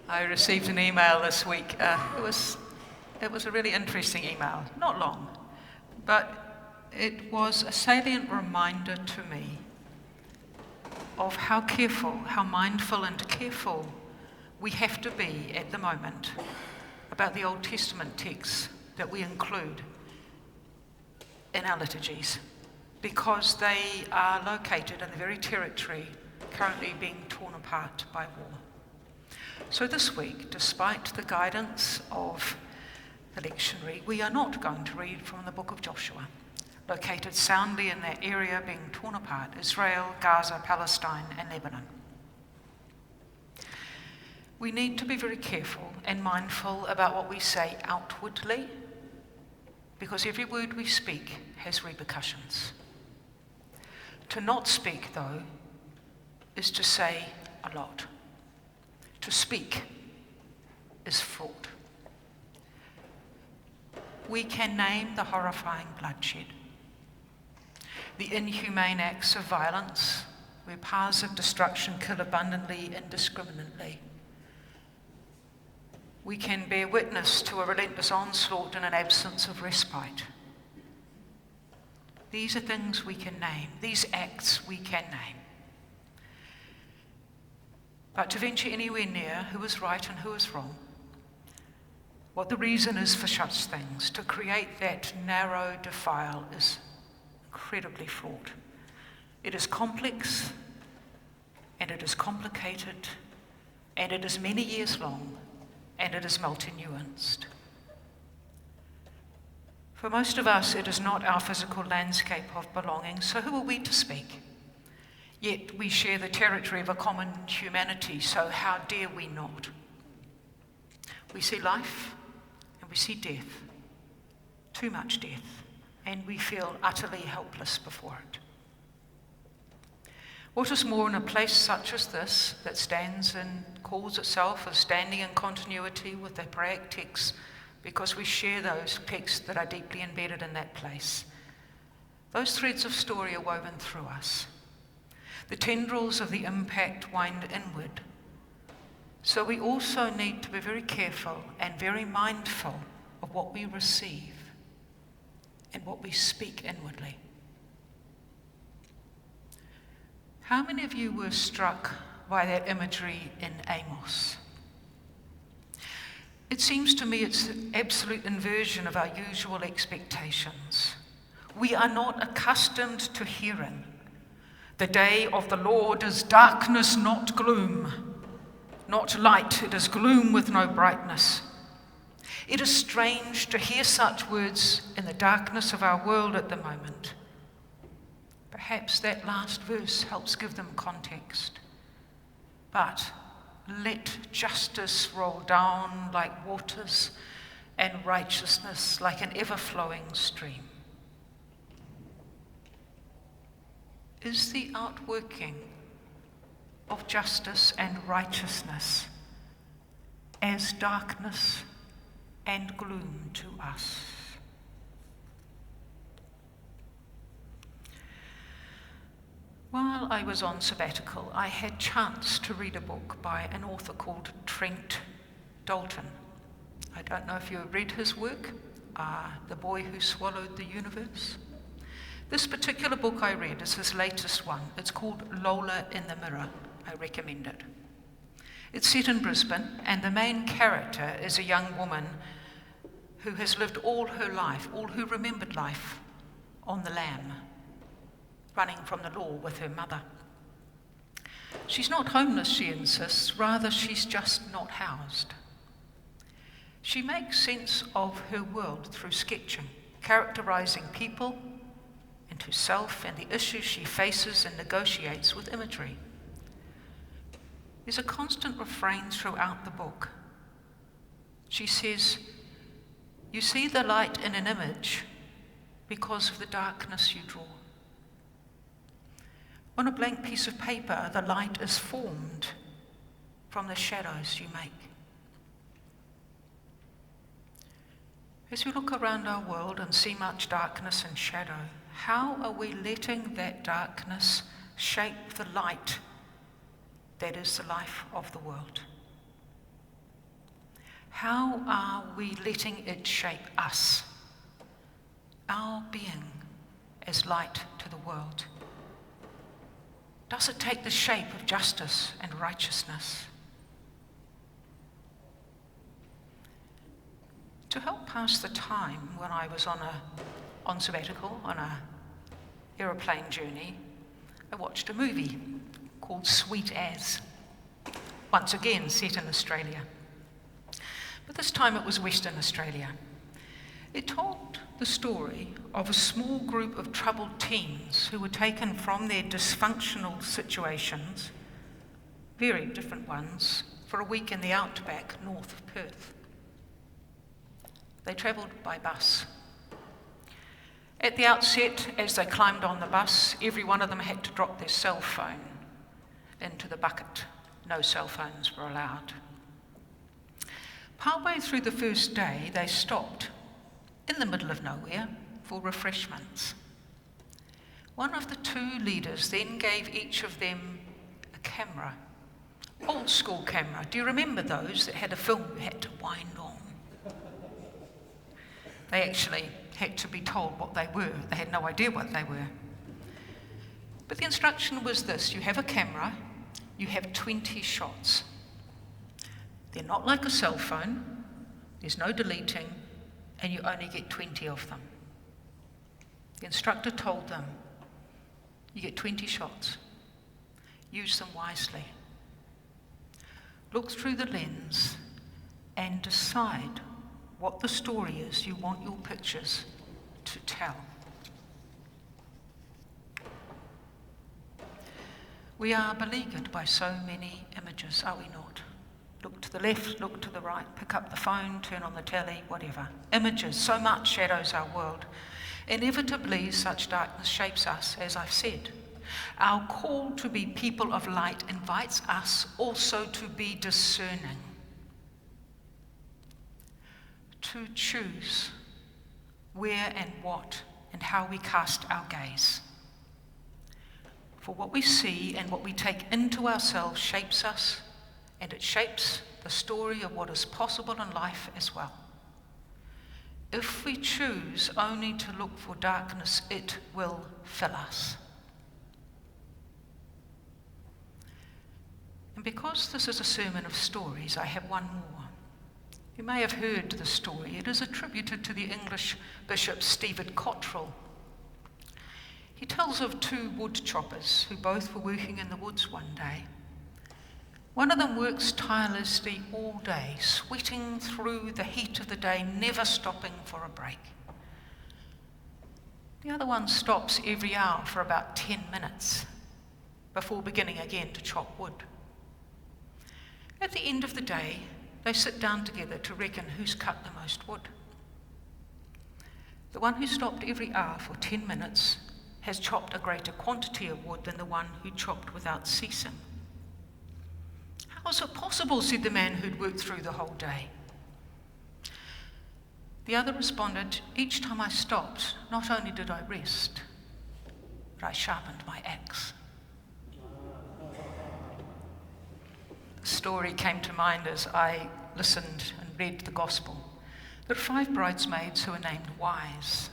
I received an email this week. It was a really interesting email, not long, but it was a salient reminder to me of how careful, how mindful and careful we have to be at the moment about the Old Testament texts that we include in our liturgies, because they are located in the very territory currently being torn apart by war. So this week, despite the guidance of the lectionary, we are not going to read from the book of Joshua, located soundly in that area being torn apart, Israel, Gaza, Palestine, and Lebanon. We need to be very careful and mindful about what we say outwardly, because every word we speak has repercussions. To not speak, though, is to say a lot. To speak is fraught. We can name the horrifying bloodshed, the inhumane acts of violence, where paths of destruction kill abundantly, indiscriminately. We can bear witness to a relentless onslaught and an absence of respite. These are things we can name. These acts we can name. But to venture anywhere near who is right and who is wrong, what the reason is for such things, to create that narrow defile is incredibly fraught. It is complex, and it is complicated, and it is many years long, and it is multi-nuanced. For most of us, it is not our physical landscape of belonging, so who are we to speak? Yet we share the territory of a common humanity, so how dare we not? We see life and we see death, too much death, and we feel utterly helpless before it. What is more, in a place such as this, that stands and calls itself as standing in continuity with the Hebraic texts, because we share those texts that are deeply embedded in that place, those threads of story are woven through us. The tendrils of the impact wind inward. So we also need to be very careful and very mindful of what we receive and what we speak inwardly. How many of you were struck by that imagery in Amos? It seems to me it's an absolute inversion of our usual expectations. We are not accustomed to hearing, "The day of the Lord is darkness, not gloom. Not light, it is gloom with no brightness." It is strange to hear such words in the darkness of our world at the moment. Perhaps that last verse helps give them context. But let justice roll down like waters and righteousness like an ever-flowing stream. Is the outworking of justice and righteousness as darkness and gloom to us? While I was on sabbatical, I had chance to read a book by an author called Trent Dalton. I don't know if you have read his work, The Boy Who Swallowed the Universe. This particular book I read is his latest one. It's called Lola in the Mirror. I recommend it. It's set in Brisbane, and the main character is a young woman who has lived all her life, all her remembered life, on the lam, running from the law with her mother. She's not homeless, she insists, rather she's just not housed. She makes sense of her world through sketching, characterizing people and herself and the issues she faces and negotiates with imagery. There's a constant refrain throughout the book. She says, "You see the light in an image because of the darkness you draw. On a blank piece of paper, the light is formed from the shadows you make." As we look around our world and see much darkness and shadow, how are we letting that darkness shape the light that is the life of the world? How are we letting it shape us, our being as light to the world? Does it take the shape of justice and righteousness? To help pass the time when I was on sabbatical, on a aeroplane journey, I watched a movie called Sweet As, once again set in Australia. But this time it was Western Australia. It told the story of a small group of troubled teens who were taken from their dysfunctional situations, very different ones, for a week in the outback north of Perth. They travelled by bus. At the outset, as they climbed on the bus, every one of them had to drop their cell phone into the bucket. No cell phones were allowed. Partway through the first day, they stopped in the middle of nowhere for refreshments. One of the two leaders then gave each of them a camera, old school camera. Do you remember those that had a film you had to wind on? They actually had to be told what they were. They had no idea what they were. But the instruction was this: you have a camera, you have 20 shots. They're not like a cell phone, there's no deleting, and you only get 20 of them. The instructor told them, you get 20 shots, use them wisely. Look through the lens and decide what the story is you want your pictures to tell. We are beleaguered by so many images, are we not? Look to the left, look to the right, pick up the phone, turn on the telly, whatever. Images, so much shadows our world. Inevitably, such darkness shapes us, as I've said. Our call to be people of light invites us also to be discerning, to choose where and what and how we cast our gaze. For what we see and what we take into ourselves shapes us, and it shapes the story of what is possible in life as well. If we choose only to look for darkness, it will fill us. And because this is a sermon of stories, I have one more. You may have heard the story. It is attributed to the English Bishop Stephen Cottrell. He tells of two wood choppers who both were working in the woods one day. One of them works tirelessly all day, sweating through the heat of the day, never stopping for a break. The other one stops every hour for about 10 minutes before beginning again to chop wood. At the end of the day, they sit down together to reckon who's cut the most wood. The one who stopped every hour for 10 minutes has chopped a greater quantity of wood than the one who chopped without ceasing. How was it possible, said the man who'd worked through the whole day. The other responded, each time I stopped, not only did I rest, but I sharpened my axe. The story came to mind as I listened and read the gospel. There are 5 bridesmaids who are named wise.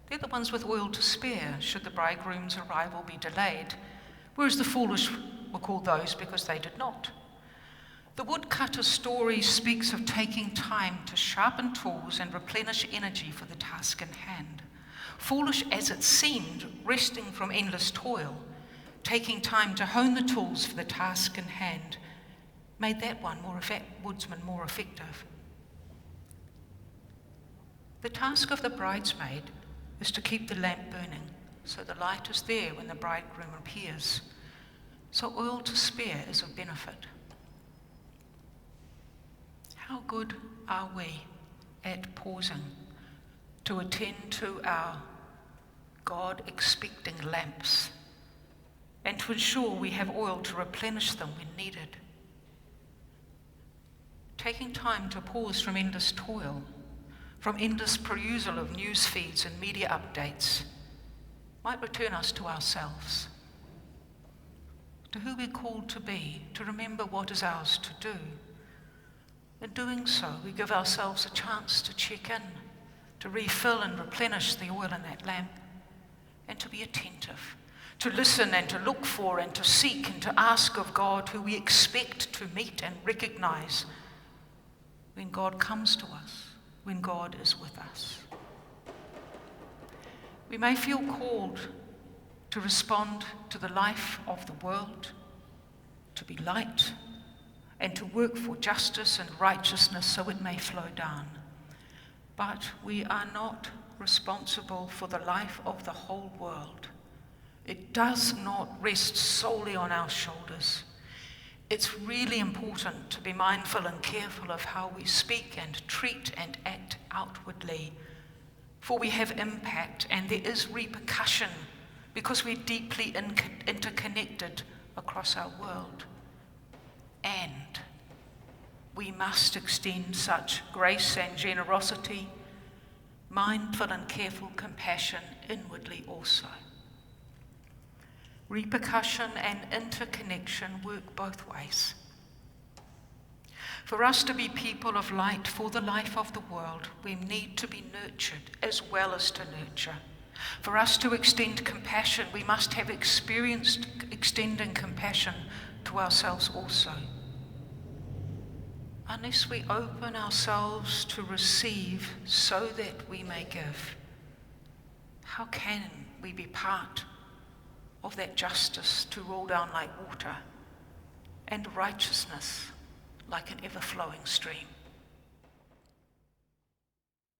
They're the ones with oil to spare should the bridegroom's arrival be delayed, whereas the foolish were called those because they did not. The woodcutter's story speaks of taking time to sharpen tools and replenish energy for the task in hand. Foolish as it seemed, resting from endless toil, taking time to hone the tools for the task in hand, made that woodsman more effective. The task of the bridesmaid is to keep the lamp burning, so the light is there when the bridegroom appears. So oil to spare is of benefit. How good are we at pausing to attend to our God-expecting lamps and to ensure we have oil to replenish them when needed? Taking time to pause from endless toil, from endless perusal of news feeds and media updates, might return us to ourselves, to who we're called to be, to remember what is ours to do, In doing so, we give ourselves a chance to check in, to refill and replenish the oil in that lamp, and to be attentive, to listen and to look for and to seek and to ask of God who we expect to meet and recognize when God comes to us, when God is with us. We may feel called to respond to the life of the world, to be light, and to work for justice and righteousness so it may flow down. But we are not responsible for the life of the whole world. It does not rest solely on our shoulders. It's really important to be mindful and careful of how we speak and treat and act outwardly, for we have impact and there is repercussion because we're deeply interconnected across our world. And we must extend such grace and generosity, mindful and careful compassion inwardly also. Repercussion and interconnection work both ways. For us to be people of light for the life of the world, we need to be nurtured as well as to nurture. For us to extend compassion, we must have experienced extending compassion to ourselves also. Unless we open ourselves to receive so that we may give, how can we be part of that justice to roll down like water and righteousness like an ever-flowing stream?